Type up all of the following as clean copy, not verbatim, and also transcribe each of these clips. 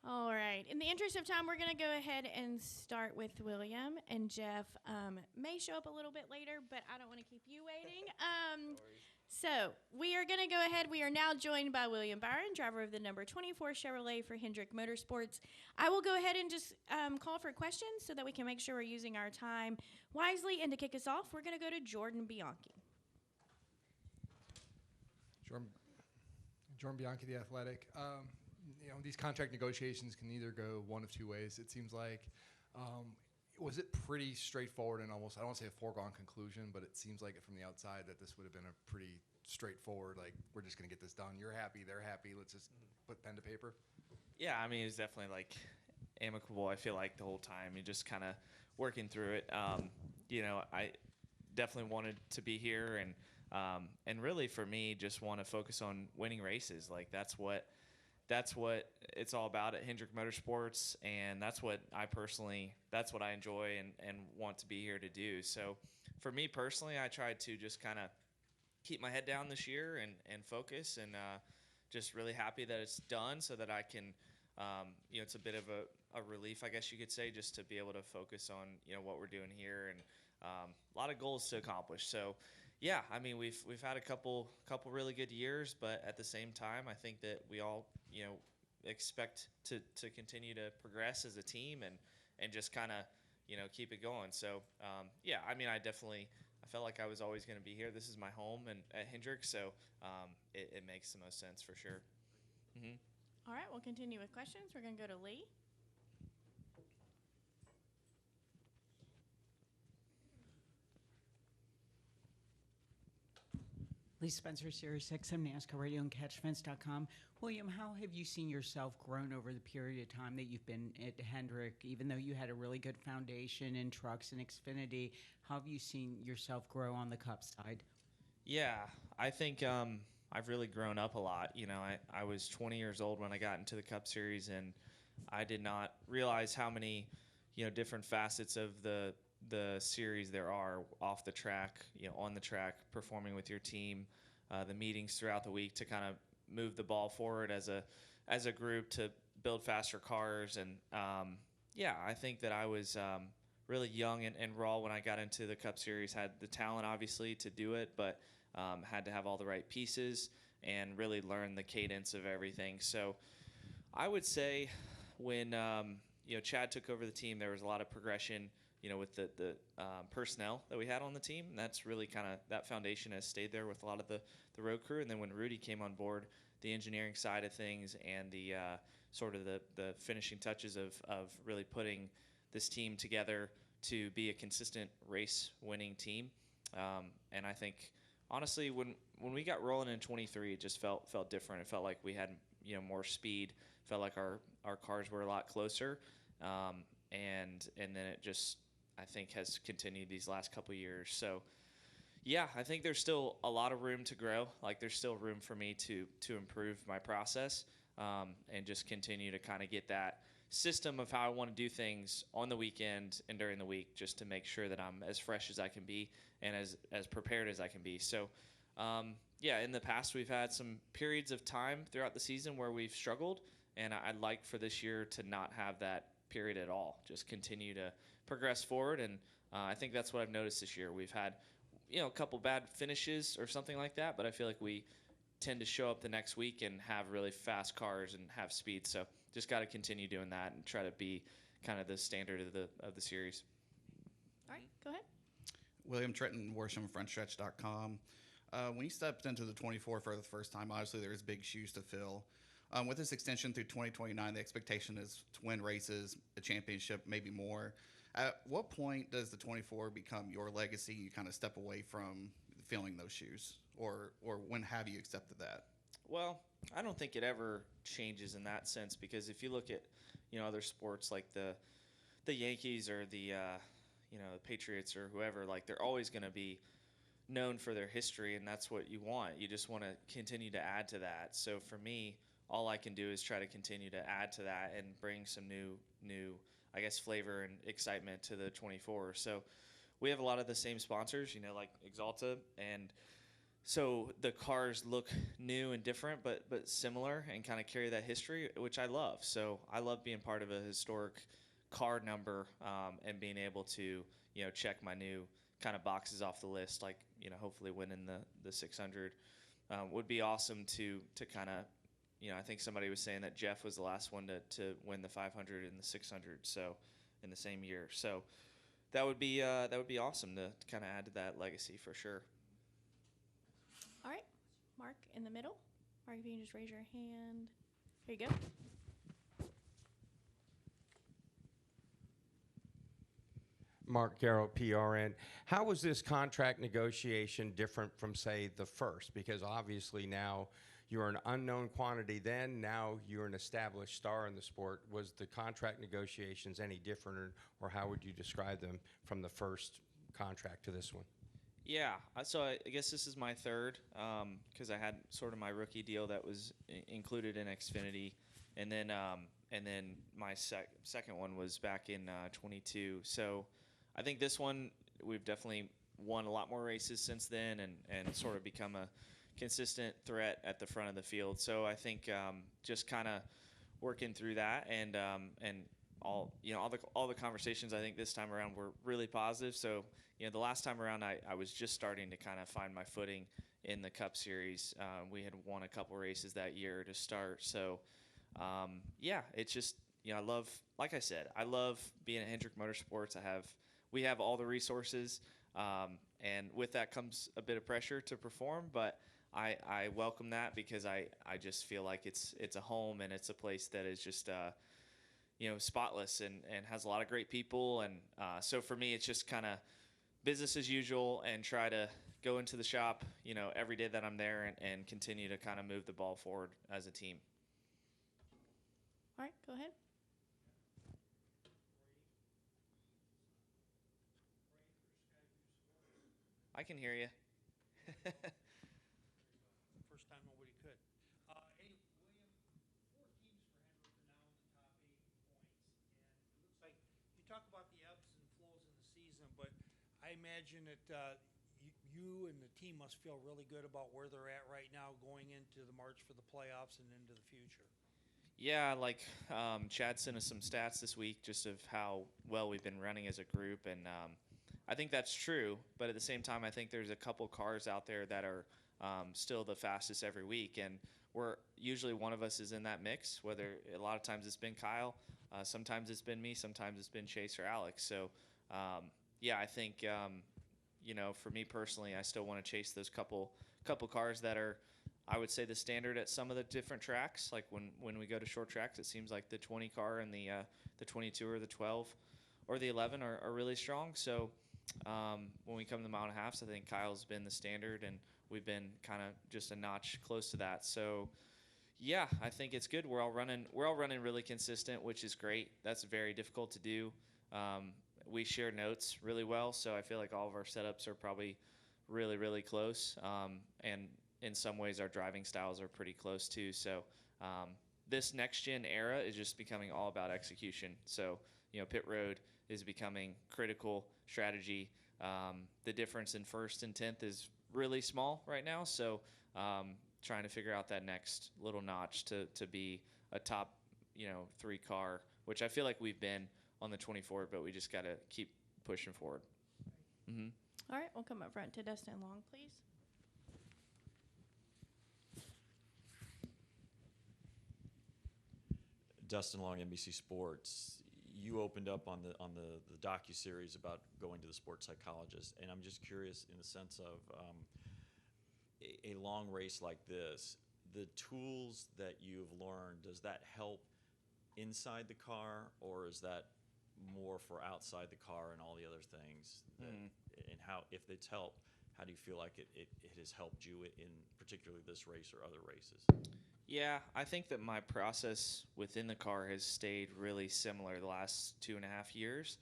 All right. In the interest of time, we're going to go ahead and start with William. And Jeff may show up a little bit later, but I don't want to keep you waiting. So we are going to go ahead. We are now joined by William Byron, driver of the number 24 Chevrolet for Hendrick Motorsports. I will go ahead and just call for questions so that we can make sure we're using our time wisely. And to kick us off, we're going to go to Jordan Bianchi. Jordan Bianchi, The Athletic. These contract negotiations can either go one of two ways. It seems like, was it pretty straightforward and almost, I don't want to say a foregone conclusion, but it seems like it from the outside that this would have been a pretty straightforward, like, we're just going to get this done. You're happy, they're happy. Let's just put pen to paper. Yeah, I mean, it was definitely like amicable, I feel like, the whole time. You're just kind of working through it. I definitely wanted to be here and really for me, just want to focus on winning races. Like that's what it's all about at Hendrick Motorsports, and that's what I enjoy and want to be here to do. So for me personally, I tried to just kind of keep my head down this year and focus, and just really happy that it's done so that I can, it's a bit of a relief, I guess you could say, just to be able to focus on, what we're doing here, and a lot of goals to accomplish. So yeah, I mean, we've had a couple really good years, but at the same time, I think that we all, expect to continue to progress as a team and just kind of, keep it going. So, yeah, I mean, I felt like I was always going to be here. This is my home and at Hendrick, so it makes the most sense for sure. Mm-hmm. All right, we'll continue with questions. We're going to go to Lee. Lee Spencer, Sirius XM, NASCAR Radio, and CatchFence.com. William, how have you seen yourself grown over the period of time that you've been at Hendrick? Even though you had a really good foundation in trucks and Xfinity, how have you seen yourself grow on the Cup side? Yeah, I think I've really grown up a lot. I was 20 years old when I got into the Cup Series, and I did not realize how many, different facets of the series there are off the track, on the track, performing with your team, the meetings throughout the week to kind of move the ball forward as a group to build faster cars. And yeah, I think that I was really young and raw when I got into the Cup Series, had the talent obviously to do it, but had to have all the right pieces and really learn the cadence of everything. So I would say when Chad took over the team, there was a lot of progression with the personnel that we had on the team. And that's really kind of, that foundation has stayed there with a lot of the road crew. And then when Rudy came on board, the engineering side of things and the sort of the finishing touches of really putting this team together to be a consistent race-winning team. And I think, honestly, when we got rolling in 23, it just felt different. It felt like we had more speed. Felt like our cars were a lot closer. And then it just, I think, has continued these last couple of years. So, yeah, I think there's still a lot of room to grow. Like, there's still room for me to improve my process and just continue to kind of get that system of how I want to do things on the weekend and during the week, just to make sure that I'm as fresh as I can be and as prepared as I can be. So, yeah, in the past we've had some periods of time throughout the season where we've struggled, and I'd like for this year to not have that period at all. Just continue to progress forward, and I think that's what I've noticed this year. We've had, a couple bad finishes or something like that, but I feel like we tend to show up the next week and have really fast cars and have speed. So just got to continue doing that and try to be kind of the standard of the series. All right, go ahead. William Trenton, Worsham, Frontstretch.com. When you stepped into the 24 for the first time, obviously there's big shoes to fill. With this extension through 2029, the expectation is to win races, a championship, maybe more. At what point does the 24 become your legacy? You kind of step away from filling those shoes, or when have you accepted that? Well, I don't think it ever changes in that sense, because if you look at other sports like the Yankees or the Patriots or whoever, like, they're always going to be known for their history, and that's what you want. You just want to continue to add to that. So for me, all I can do is try to continue to add to that and bring some new I guess, flavor and excitement to the 24. So we have a lot of the same sponsors, like Exalta, and so the cars look new and different, but similar, and kind of carry that history, which I love. So I love being part of a historic car number, and being able to check my new kind of boxes off the list, like hopefully winning the 600 would be awesome to kind of. I think somebody was saying that Jeff was the last one to win the 500 and the 600, so in the same year. So that would be awesome to kind of add to that legacy for sure. All right, Mark in the middle. Mark, if you can just raise your hand. There you go. Mark Garrow, PRN. How was this contract negotiation different from, say, the first? Because obviously now you're an unknown quantity then, now you're an established star in the sport. Was the contract negotiations any different, or how would you describe them from the first contract to this one? Yeah, so I guess this is my third, because I had sort of my rookie deal that was included in Xfinity, and then my second one was back in 22. So I think this one, we've definitely won a lot more races since then, and sort of become a consistent threat at the front of the field. So I think just kind of working through that, and all the conversations I think this time around were really positive. So the last time around I was just starting to kind of find my footing in the Cup Series. We had won a couple races that year to start. So it's just I love, like I said, I love being at Hendrick Motorsports. We have all the resources, and with that comes a bit of pressure to perform, but I welcome that, because I just feel like it's a home, and it's a place that is just spotless and has a lot of great people, and so for me it's just kind of business as usual, and try to go into the shop every day that I'm there, and continue to kind of move the ball forward as a team. All right, go ahead. I can hear you. First time nobody could. Hey, William, 4 teams for Hendrick are now in the top 8 points, and it looks like you talk about the ebbs and flows in the season, but I imagine that you and the team must feel really good about where they're at right now, going into the March for the playoffs and into the future. Yeah, like Chad sent us some stats this week just of how well we've been running as a group, and I think that's true, but at the same time, I think there's a couple cars out there that are still the fastest every week, and we're usually one of us is in that mix. Whether a lot of times it's been Kyle, sometimes it's been me, sometimes it's been Chase or Alex. So I think for me personally, I still want to chase those couple cars that are, I would say, the standard at some of the different tracks. Like when we go to short tracks, it seems like the 20 car and the 22 or the 12 or the 11 are really strong. So when we come to the mile and a half, I think Kyle's been the standard, and we've been kind of just a notch close to that. So yeah, I think it's good. We're all running really consistent, which is great. That's very difficult to do. We share notes really well, so I feel like all of our setups are probably really, really close. And in some ways, our driving styles are pretty close too. So this next gen era is just becoming all about execution. So pit road is becoming critical strategy. The difference in first and 10th is really small right now. So trying to figure out that next little notch to be a top 3 car, which I feel like we've been on the 24, but we just got to keep pushing forward. Mm-hmm. All right, we'll come up front to Dustin Long, please. Dustin Long, NBC Sports. You opened up on the docuseries about going to the sports psychologist, and I'm just curious in the sense of a long race like this, the tools that you've learned, does that help inside the car, or is that more for outside the car and all the other things? And how, if it's helped, how do you feel like it has helped you in particularly this race or other races? Yeah, I think that my process within the car has stayed really similar the last 2.5 years.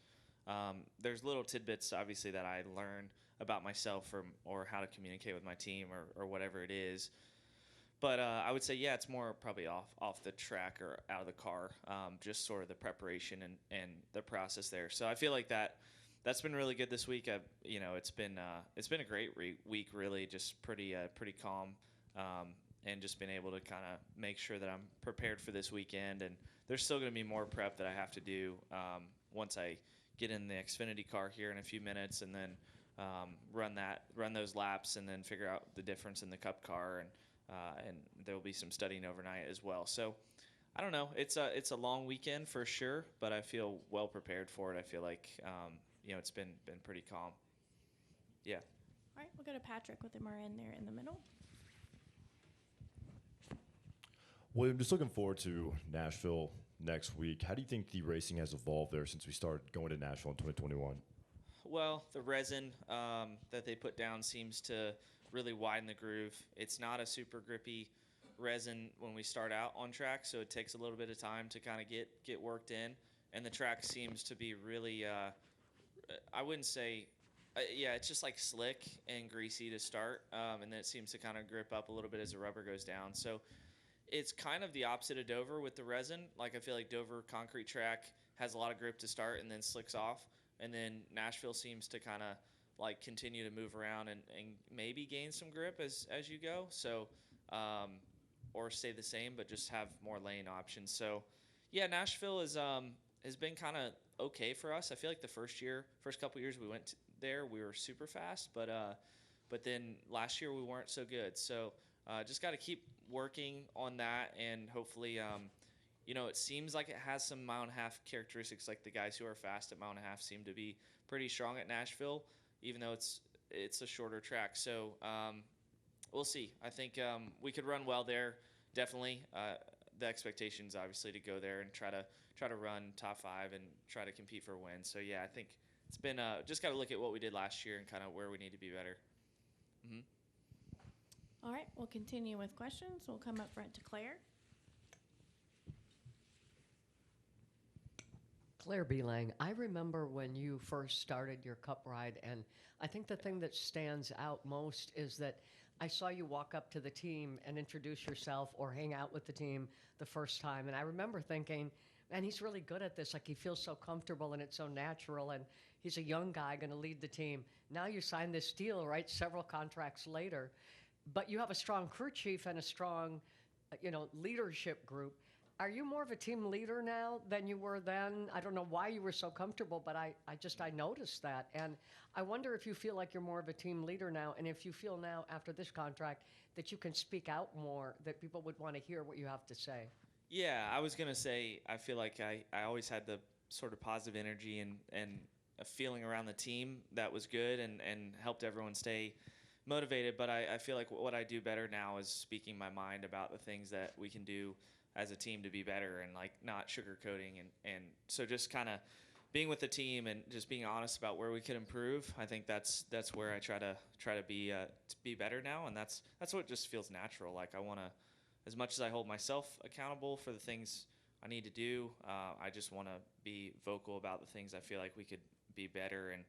There's little tidbits, obviously, that I learn about myself or how to communicate with my team or whatever it is. But I would say, yeah, it's more probably off the track or out of the car, just sort of the preparation and the process there. So I feel like that that's been really good this week. It's been a great week, really, just pretty calm, and just been able to kind of make sure that I'm prepared for this weekend. And there's still going to be more prep that I have to do once I get in the Xfinity car here in a few minutes, and then run those laps, and then figure out the difference in the Cup car, and there will be some studying overnight as well. So I don't know. It's a long weekend for sure, but I feel well prepared for it. I feel like it's been pretty calm. Yeah. All right, we'll go to Patrick with MRN there in the middle. William, just looking forward to Nashville next week. How do you think the racing has evolved there since we started going to Nashville in 2021? Well, the resin that they put down seems to really widen the groove. It's not a super grippy resin when we start out on track, so it takes a little bit of time to kind of get worked in. And the track seems to be really, I wouldn't say, it's just like slick and greasy to start, and then it seems to kind of grip up a little bit as the rubber goes down. So it's kind of the opposite of Dover with the resin. Like, I feel like Dover concrete track has a lot of grip to start and then slicks off. And then Nashville seems to kind of like continue to move around and maybe gain some grip as you go. So, or stay the same, but just have more lane options. So, yeah, Nashville has been kind of okay for us. I feel like the first couple years we went there, we were super fast, but then last year we weren't so good. So, just got to keep working on that, and hopefully, it seems like it has some mile and a half characteristics. Like the guys who are fast at mile and a half seem to be pretty strong at Nashville, even though it's a shorter track. So we'll see. I think we could run well there, definitely. The expectation is obviously to go there and try to run top 5 and try to compete for a win. So yeah, I think it's been just got to look at what we did last year and kind of where we need to be better. Mm-hmm. All right, we'll continue with questions. We'll come up front to Claire. Claire Beelang, I remember when you first started your Cup ride, and I think the thing that stands out most is that I saw you walk up to the team and introduce yourself or hang out with the team the first time, and I remember thinking, man, he's really good at this. Like, he feels so comfortable, and it's so natural, and he's a young guy going to lead the team. Now you sign this deal, right, several contracts later, but you have a strong crew chief and a strong, leadership group. Are you more of a team leader now than you were then? I don't know why you were so comfortable, but I noticed that. And I wonder if you feel like you're more of a team leader now, and if you feel now after this contract that you can speak out more, that people would want to hear what you have to say. Yeah, I was going to say, I feel like I always had the sort of positive energy and a feeling around the team that was good and helped everyone stay motivated. But I feel like what I do better now is speaking my mind about the things that we can do as a team to be better, and like not sugarcoating, and so just kind of being with the team and just being honest about where we could improve. I think that's where I try to be better now, and that's what just feels natural. Like, I want to, as much as I hold myself accountable for the things I need to do, I just want to be vocal about the things I feel like we could be better, and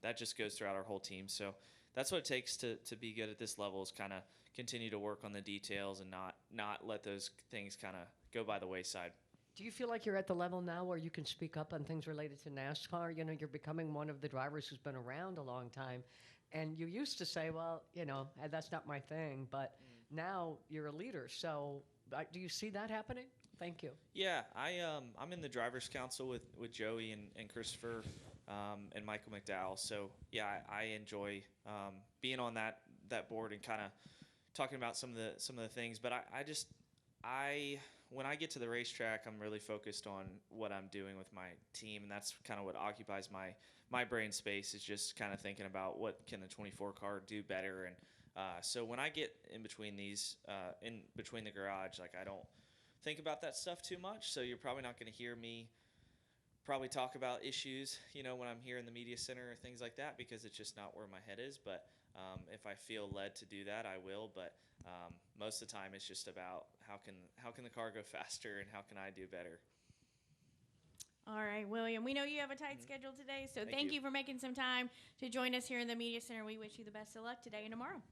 that just goes throughout our whole team. So that's what it takes to be good at this level, is kind of continue to work on the details and not let those things kind of go by the wayside. Do you feel like you're at the level now where you can speak up on things related to NASCAR? You're becoming one of the drivers who's been around a long time, and you used to say, well, that's not my thing, but now you're a leader. So do you see that happening? Thank you. Yeah, I'm in the Drivers' Council with Joey and Christopher and Michael McDowell. So yeah, I enjoy being on that board and kind of talking about some of the things. But when I get to the racetrack, I'm really focused on what I'm doing with my team, and that's kind of what occupies my brain space, is just kind of thinking about what can the 24 car do better. And so when I get in between the garage, like, I don't think about that stuff too much. So you're probably not going to hear me probably talk about issues, when I'm here in the media center or things like that, because it's just not where my head is. But if I feel led to do that, I will. But most of the time, it's just about how can the car go faster and how can I do better. All right, William, we know you have a tight schedule today, so thank you for making some time to join us here in the Media Center. We wish you the best of luck today and tomorrow.